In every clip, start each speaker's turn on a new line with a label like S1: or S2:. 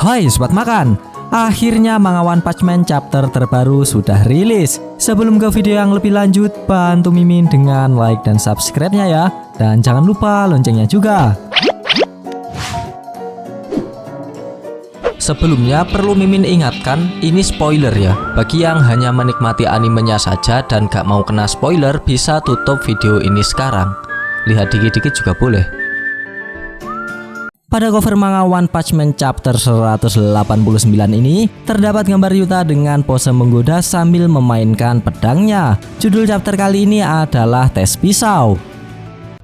S1: Hai Sobat Makan, akhirnya Manga One Punch Man chapter terbaru sudah rilis. Sebelum ke video yang lebih lanjut, bantu Mimin dengan like dan subscribe-nya ya. Dan jangan lupa loncengnya juga. Sebelumnya perlu Mimin ingatkan, ini spoiler ya. Bagi yang hanya menikmati animenya saja dan gak mau kena spoiler, bisa tutup video ini sekarang. Lihat dikit-dikit juga boleh. Pada cover Manga One Punch Man chapter 189 ini, terdapat gambar Yuta dengan pose menggoda sambil memainkan pedangnya. Judul chapter kali ini adalah Tes Pisau.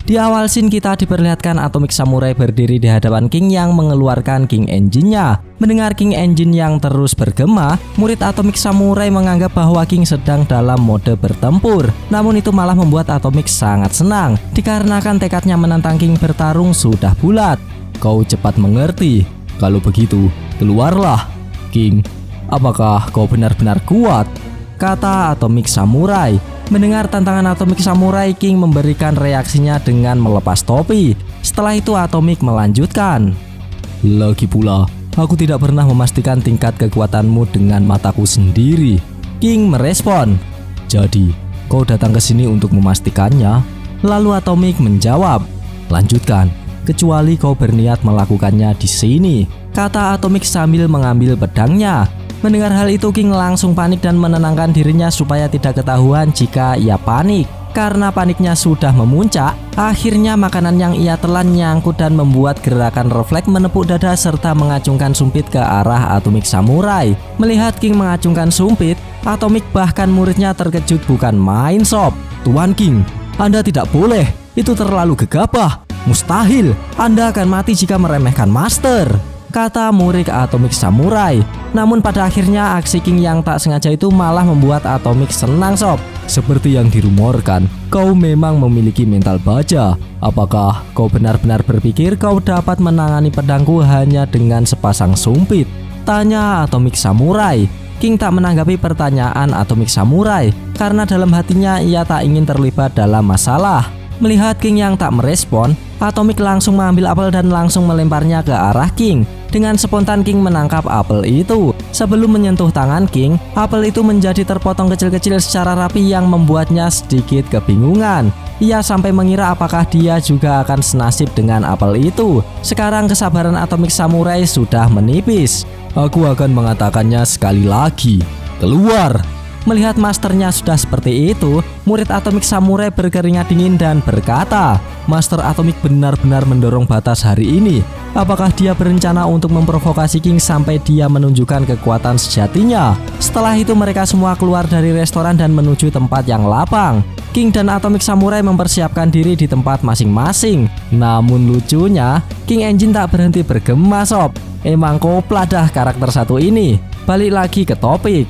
S1: Di awal scene kita diperlihatkan Atomic Samurai berdiri di hadapan King yang mengeluarkan King Engine-nya. Mendengar King Engine yang terus bergema, murid Atomic Samurai menganggap bahwa King sedang dalam mode bertempur. Namun itu malah membuat Atomic sangat senang, dikarenakan tekadnya menantang King bertarung sudah bulat. Kau cepat mengerti. Kalau begitu, keluarlah, King. Apakah kau benar-benar kuat? Kata Atomic Samurai. Mendengar tantangan Atomic Samurai, King memberikan reaksinya dengan melepas topi. Setelah itu Atomic melanjutkan. Lagi pula, aku tidak pernah memastikan tingkat kekuatanmu dengan mataku sendiri. King merespon. Jadi, kau datang ke sini untuk memastikannya? Lalu Atomic menjawab. Lanjutkan. Kecuali kau berniat melakukannya di sini, kata Atomic sambil mengambil pedangnya. Mendengar hal itu, King langsung panik dan menenangkan dirinya supaya tidak ketahuan jika ia panik. Karena paniknya sudah memuncak, akhirnya makanan yang ia telan nyangkut dan membuat gerakan refleks menepuk dada serta mengacungkan sumpit ke arah Atomic Samurai. Melihat King mengacungkan sumpit, Atomic bahkan muridnya terkejut bukan main sob. Tuan King, Anda tidak boleh, itu terlalu gegabah. Mustahil, Anda akan mati jika meremehkan Master, kata murid Atomic Samurai. Namun pada akhirnya aksi King yang tak sengaja itu malah membuat Atomic senang sob. Seperti yang dirumorkan, kau memang memiliki mental baja. Apakah kau benar-benar berpikir kau dapat menangani pedangku hanya dengan sepasang sumpit? Tanya Atomic Samurai. King tak menanggapi pertanyaan Atomic Samurai karena dalam hatinya ia tak ingin terlibat dalam masalah. Melihat King yang tak merespon, Atomic langsung mengambil apel dan langsung melemparnya ke arah King. Dengan spontan King menangkap apel itu. Sebelum menyentuh tangan King, apel itu menjadi terpotong kecil-kecil secara rapi yang membuatnya sedikit kebingungan. Ia sampai mengira apakah dia juga akan senasib dengan apel itu. Sekarang kesabaran Atomic Samurai sudah menipis. Aku akan mengatakannya sekali lagi. Keluar! Melihat masternya sudah seperti itu, murid Atomic Samurai berkeringat dingin dan berkata, Master Atomic benar-benar mendorong batas hari ini. Apakah dia berencana untuk memprovokasi King sampai dia menunjukkan kekuatan sejatinya? Setelah itu mereka semua keluar dari restoran dan menuju tempat yang lapang. King dan Atomic Samurai mempersiapkan diri di tempat masing-masing. Namun lucunya, King Engine tak berhenti bergema sob. Emang kopla dah karakter satu ini. Balik lagi ke topik.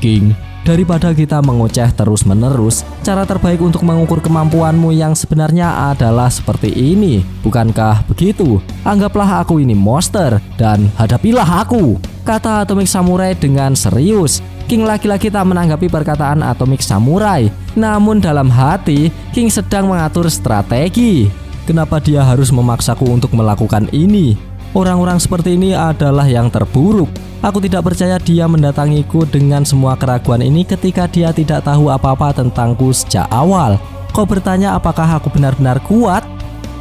S1: King, daripada kita mengoceh terus-menerus, cara terbaik untuk mengukur kemampuanmu yang sebenarnya adalah seperti ini. Bukankah begitu? Anggaplah aku ini monster dan hadapilah aku, kata Atomic Samurai dengan serius. King laki-laki tak menanggapi perkataan Atomic Samurai. Namun dalam hati, King sedang mengatur strategi. Kenapa dia harus memaksaku untuk melakukan ini? Orang-orang seperti ini adalah yang terburuk. Aku tidak percaya dia mendatangiku dengan semua keraguan ini ketika dia tidak tahu apa-apa tentangku sejak awal. Kau bertanya apakah aku benar-benar kuat?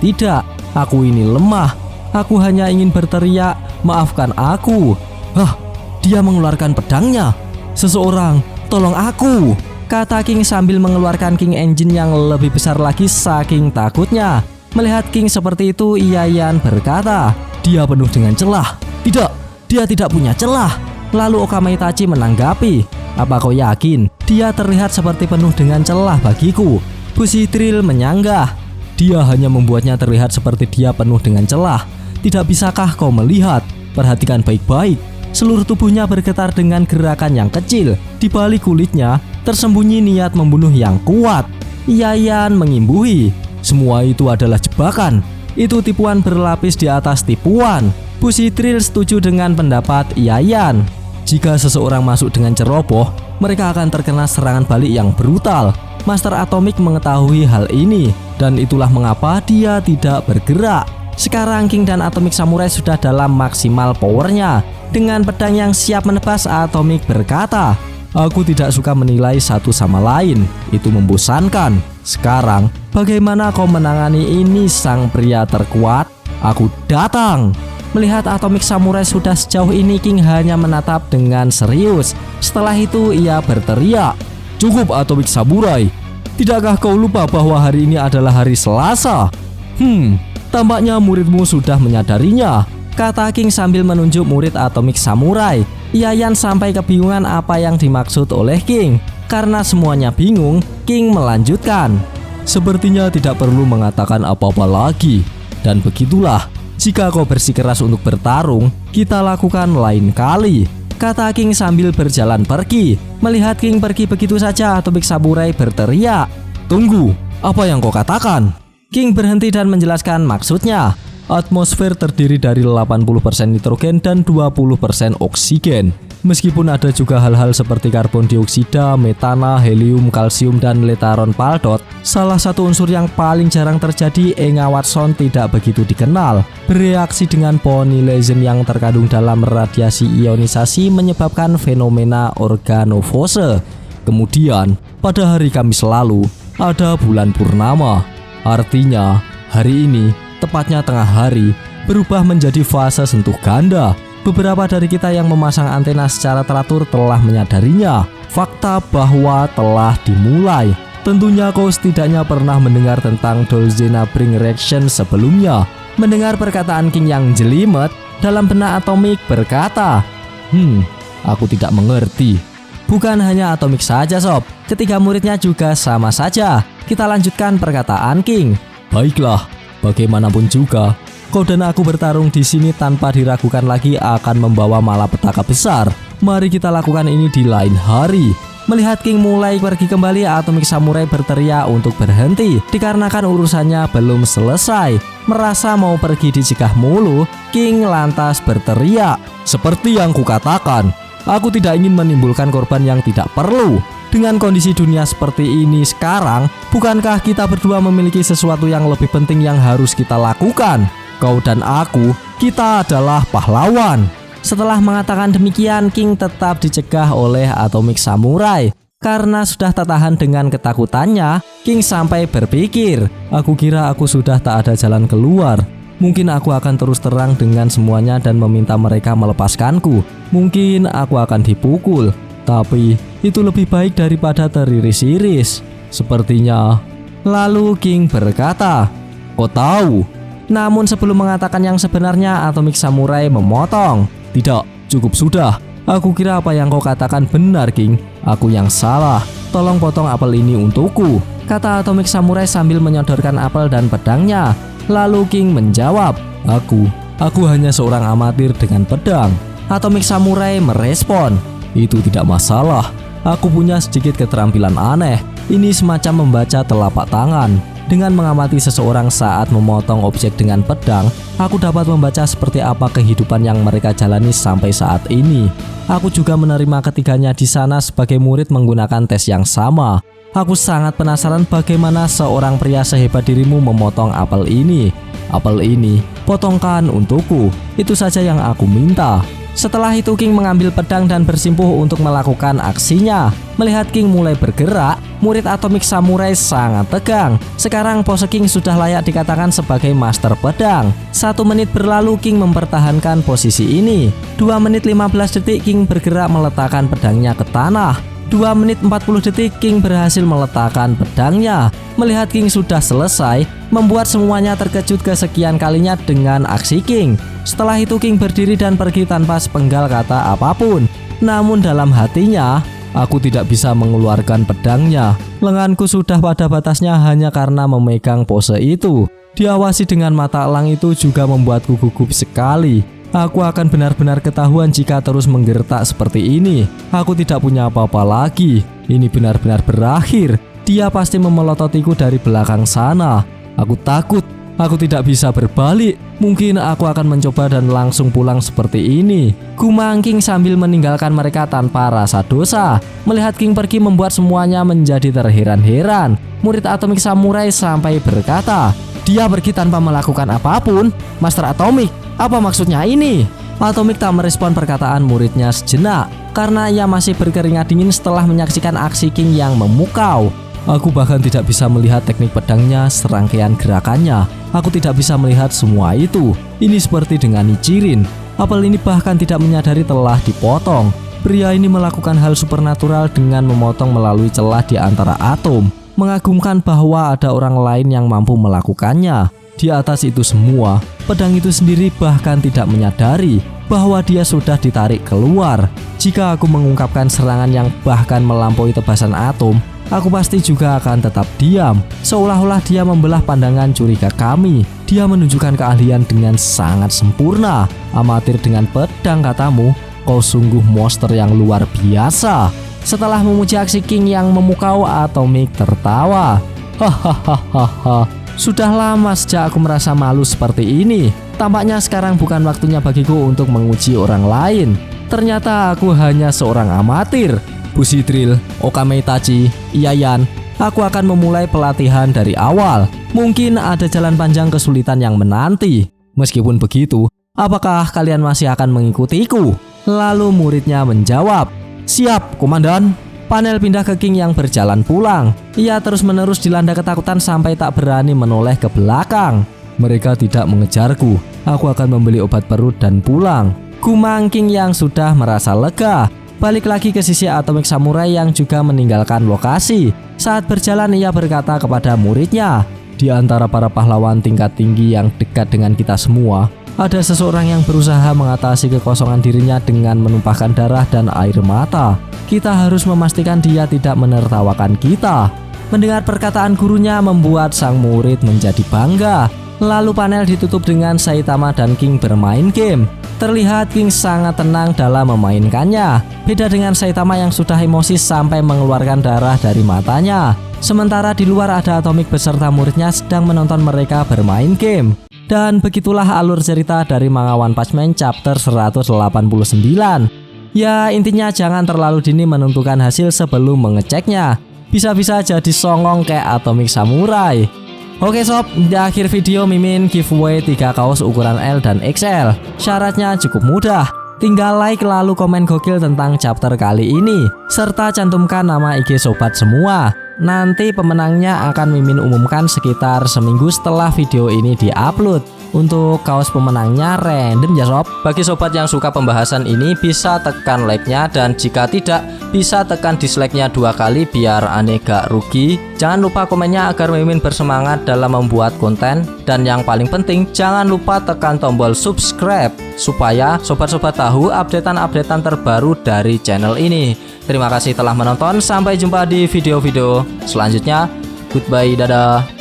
S1: Tidak, aku ini lemah. Aku hanya ingin berteriak, maafkan aku. Hah, dia mengeluarkan pedangnya. Seseorang, tolong aku, kata King sambil mengeluarkan King Engine yang lebih besar lagi saking takutnya. Melihat King seperti itu, Yayan berkata, dia penuh dengan celah. Tidak, dia tidak punya celah. Lalu Okama Itachi menanggapi, apa kau yakin dia terlihat seperti penuh dengan celah bagiku? Bushitril menyanggah, dia hanya membuatnya terlihat seperti dia penuh dengan celah. Tidak bisakah kau melihat? Perhatikan baik-baik. Seluruh tubuhnya bergetar dengan gerakan yang kecil. Di balik kulitnya tersembunyi niat membunuh yang kuat. Yayan mengimbuhi, semua itu adalah jebakan. Itu tipuan berlapis di atas tipuan. Bushitril setuju dengan pendapat Yayan. Jika seseorang masuk dengan ceroboh, mereka akan terkena serangan balik yang brutal. Master Atomic mengetahui hal ini, dan itulah mengapa dia tidak bergerak. Sekarang King dan Atomic Samurai sudah dalam maksimal powernya. Dengan pedang yang siap menebas, Atomic berkata, "Aku tidak suka menilai satu sama lain, itu membosankan. Sekarang, bagaimana kau menangani ini sang pria terkuat? Aku datang." Melihat Atomic Samurai sudah sejauh ini, King hanya menatap dengan serius. Setelah itu ia berteriak, "Cukup Atomic Samurai, tidakkah kau lupa bahwa hari ini adalah hari Selasa?" Tampaknya muridmu sudah menyadarinya, kata King sambil menunjuk murid Atomic Samurai. Yayan sampai kebingungan apa yang dimaksud oleh King. Karena semuanya bingung, King melanjutkan, "Sepertinya tidak perlu mengatakan apa-apa lagi. Dan begitulah, jika kau bersikeras untuk bertarung, kita lakukan lain kali," kata King sambil berjalan pergi. Melihat King pergi begitu saja, Atomic Samurai berteriak, "Tunggu, apa yang kau katakan?" King berhenti dan menjelaskan maksudnya. Atmosfer terdiri dari 80% nitrogen dan 20% oksigen. Meskipun ada juga hal-hal seperti karbon dioksida, metana, helium, kalsium, dan letaron paldot, salah satu unsur yang paling jarang terjadi, Enga Watson, tidak begitu dikenal. Bereaksi dengan ponylation yang terkandung dalam radiasi ionisasi menyebabkan fenomena organofose. Kemudian, pada hari Kamis lalu, ada bulan purnama. Artinya, hari ini, tepatnya tengah hari, berubah menjadi fase sentuh ganda. Beberapa dari kita yang memasang antena secara teratur telah menyadarinya. Fakta bahwa telah dimulai. Tentunya kau setidaknya pernah mendengar tentang Dolzena-Bring reaction sebelumnya. Mendengar perkataan King yang jelimet, dalam benak Atomic berkata, aku tidak mengerti." Bukan hanya Atomic saja sob, ketiga muridnya juga sama saja. Kita lanjutkan perkataan King. "Baiklah, bagaimanapun juga, kau dan aku bertarung di sini tanpa diragukan lagi akan membawa malapetaka besar. Mari kita lakukan ini di lain hari." Melihat King mulai pergi kembali, Atomic Samurai berteriak untuk berhenti dikarenakan urusannya belum selesai. Merasa mau pergi dicegah mulu, King lantas berteriak, "Seperti yang kukatakan, aku tidak ingin menimbulkan korban yang tidak perlu. Dengan kondisi dunia seperti ini sekarang, bukankah kita berdua memiliki sesuatu yang lebih penting yang harus kita lakukan? Kau dan aku, kita adalah pahlawan." Setelah mengatakan demikian, King tetap dicegah oleh Atomic Samurai. Karena sudah tak tahan dengan ketakutannya, King sampai berpikir, "Aku kira aku sudah tak ada jalan keluar. Mungkin aku akan terus terang dengan semuanya dan meminta mereka melepaskanku. Mungkin aku akan dipukul. Tapi itu lebih baik daripada teriris-iris. Sepertinya." Lalu King berkata, "Kau tahu?" Namun sebelum mengatakan yang sebenarnya, Atomic Samurai memotong. "Tidak, cukup sudah. Aku kira apa yang kau katakan benar, King. Aku yang salah. Tolong potong apel ini untukku," kata Atomic Samurai sambil menyodorkan apel dan pedangnya. Lalu King menjawab, Aku hanya seorang amatir dengan pedang." Atomic Samurai merespon, "Itu tidak masalah. Aku punya sedikit keterampilan aneh. Ini semacam membaca telapak tangan. Dengan mengamati seseorang saat memotong objek dengan pedang, aku dapat membaca seperti apa kehidupan yang mereka jalani sampai saat ini. Aku juga menerima ketiganya di sana sebagai murid menggunakan tes yang sama. Aku sangat penasaran bagaimana seorang pria sehebat dirimu memotong apel ini. Apel ini, potongkan untukku. Itu saja yang aku minta." Setelah itu King mengambil pedang dan bersimpuh untuk melakukan aksinya. Melihat King mulai bergerak, murid Atomic Samurai sangat tegang. Sekarang pose King sudah layak dikatakan sebagai master pedang. 1 menit berlalu King mempertahankan posisi ini. 2 menit 15 detik King bergerak meletakkan pedangnya ke tanah. 2 menit 40 detik King berhasil meletakkan pedangnya. Melihat King sudah selesai, membuat semuanya terkejut kesekian kalinya dengan aksi King. Setelah itu King berdiri dan pergi tanpa sepenggal kata apapun. Namun dalam hatinya, "Aku tidak bisa mengeluarkan pedangnya. Lenganku sudah pada batasnya hanya karena memegang pose itu." Diawasi dengan mata elang itu juga membuatku gugup sekali. Aku akan benar-benar ketahuan jika terus menggertak seperti ini. Aku tidak punya apa-apa lagi. Ini benar-benar berakhir. Dia pasti memelototiku dari belakang sana. Aku takut. Aku tidak bisa berbalik. Mungkin aku akan mencoba dan langsung pulang seperti ini. Gumam King sambil meninggalkan mereka tanpa rasa dosa. Melihat King pergi membuat semuanya menjadi terheran-heran. Murid Atomic Samurai sampai berkata, "Dia pergi tanpa melakukan apapun. Master Atomic, apa maksudnya ini?" Atomic tak merespon perkataan muridnya sejenak karena ia masih berkeringat dingin setelah menyaksikan aksi King yang memukau. Aku bahkan tidak bisa melihat teknik pedangnya, serangkaian gerakannya. Aku tidak bisa melihat semua itu. Ini seperti dengan Nichirin. Apel ini bahkan tidak menyadari telah dipotong. Pria ini melakukan hal supernatural dengan memotong melalui celah di antara atom. Mengagumkan bahwa ada orang lain yang mampu melakukannya. Di atas itu semua, pedang itu sendiri bahkan tidak menyadari bahwa dia sudah ditarik keluar. Jika aku mengungkapkan serangan yang bahkan melampaui tebasan atom, aku pasti juga akan tetap diam. Seolah-olah dia membelah pandangan curiga kami. Dia menunjukkan keahlian dengan sangat sempurna. Amatir dengan pedang, katamu. Kau sungguh monster yang luar biasa. Setelah memuji aksi King yang memukau, Atomic tertawa. Hahaha. Sudah lama sejak aku merasa malu seperti ini. Tampaknya sekarang bukan waktunya bagiku untuk menguji orang lain. Ternyata aku hanya seorang amatir. Bushitril, Okame Itachi, Iyayan, aku akan memulai pelatihan dari awal. Mungkin ada jalan panjang kesulitan yang menanti. Meskipun begitu, apakah kalian masih akan mengikutiku? Lalu muridnya menjawab, "Siap, komandan." Panel pindah ke King yang berjalan pulang. Ia terus-menerus dilanda ketakutan sampai tak berani menoleh ke belakang. Mereka tidak mengejarku. Aku akan membeli obat perut dan pulang. Gumam King yang sudah merasa lega. Balik lagi ke sisi Atomic Samurai yang juga meninggalkan lokasi. Saat berjalan ia berkata kepada muridnya, "Di antara para pahlawan tingkat tinggi yang dekat dengan kita semua, ada seseorang yang berusaha mengatasi kekosongan dirinya dengan menumpahkan darah dan air mata. Kita harus memastikan dia tidak menertawakan kita." Mendengar perkataan gurunya membuat sang murid menjadi bangga. Lalu panel ditutup dengan Saitama dan King bermain game. Terlihat King sangat tenang dalam memainkannya. Beda dengan Saitama yang sudah emosi sampai mengeluarkan darah dari matanya. Sementara di luar ada Atomic beserta muridnya sedang menonton mereka bermain game. Dan begitulah alur cerita dari manga One Punch Man chapter 189. Ya, intinya jangan terlalu dini menentukan hasil sebelum mengeceknya. Bisa-bisa jadi songong kayak Atomic Samurai. Oke sob, di akhir video Mimin giveaway 3 kaos ukuran L dan XL. Syaratnya cukup mudah. Tinggal like lalu komen gokil tentang chapter kali ini. Serta cantumkan nama IG sobat semua. Nanti pemenangnya akan Mimin umumkan sekitar seminggu setelah video ini diupload. Untuk kaos pemenangnya random ya sob. Bagi sobat yang suka pembahasan ini bisa tekan like-nya, dan jika tidak bisa tekan dislike-nya 2 kali biar aneh gak rugi. Jangan lupa komennya agar Mimin bersemangat dalam membuat konten. Dan yang paling penting jangan lupa tekan tombol subscribe supaya sobat-sobat tahu updatean-updatean terbaru dari channel ini. Terima kasih telah menonton, sampai jumpa di video-video selanjutnya. Goodbye, dadah.